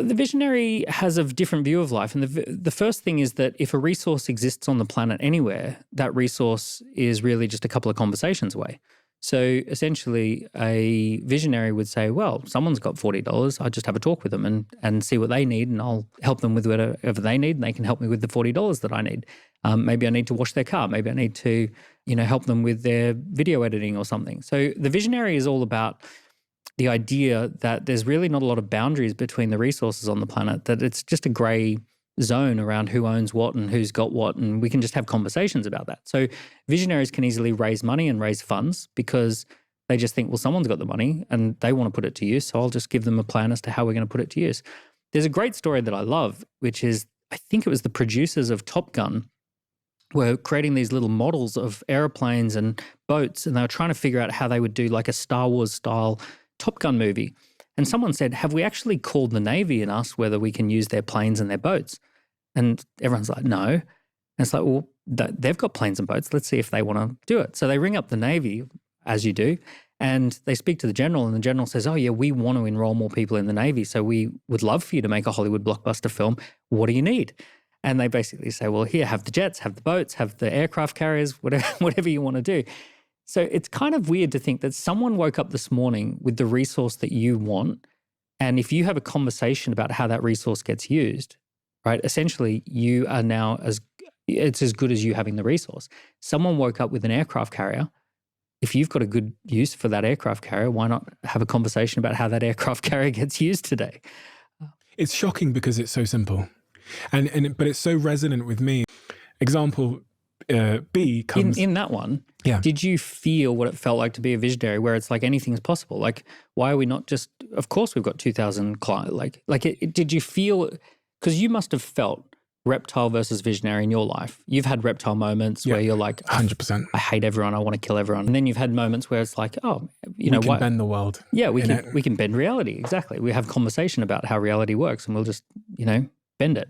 The visionary has a different view of life. And the first thing is that if a resource exists on the planet anywhere, that resource is really just a couple of conversations away. So essentially a visionary would say, well, someone's got $40. I'll just have a talk with them and see what they need, and I'll help them with whatever they need, and they can help me with the $40 that I need. Maybe I need to wash their car. Maybe I need to, help them with their video editing or something. So the visionary is all about the idea that there's really not a lot of boundaries between the resources on the planet, that it's just a gray zone around who owns what and who's got what, and we can just have conversations about that. So visionaries can easily raise money and raise funds because they just think, well, someone's got the money and they want to put it to use, so I'll just give them a plan as to how we're going to put it to use. There's a great story that I love, which is, I think it was the producers of Top Gun were creating these little models of airplanes and boats, and they were trying to figure out how they would do like a Star Wars style Top Gun movie. And someone said, have we actually called the Navy and asked whether we can use their planes and their boats? And everyone's like, no. And it's like, well, they've got planes and boats. Let's see if they want to do it. So they ring up the Navy, as you do, and they speak to the general, and the general says, oh yeah, we want to enroll more people in the Navy, so we would love for you to make a Hollywood blockbuster film. What do you need? And they basically say, well, here, have the jets, have the boats, have the aircraft carriers, whatever you want to do. So it's kind of weird to think that someone woke up this morning with the resource that you want, and if you have a conversation about how that resource gets used, right, essentially you are now it's as good as you having the resource. Someone woke up with an aircraft carrier. If you've got a good use for that aircraft carrier, why not have a conversation about how that aircraft carrier gets used today? It's shocking because it's so simple, but it's so resonant with me. Example B comes in that one. Yeah. Did you feel what it felt like to be a visionary, where it's like anything is possible? Like, why are we not just? Of course, we've got 2,000 clients. Did you feel? Because you must have felt reptile versus visionary in your life. You've had reptile moments where you're like, 100%. I hate everyone. I want to kill everyone. And then you've had moments where it's like, oh, we can bend the world. Yeah, we can bend reality. Exactly. We have conversation about how reality works, and we'll just bend it.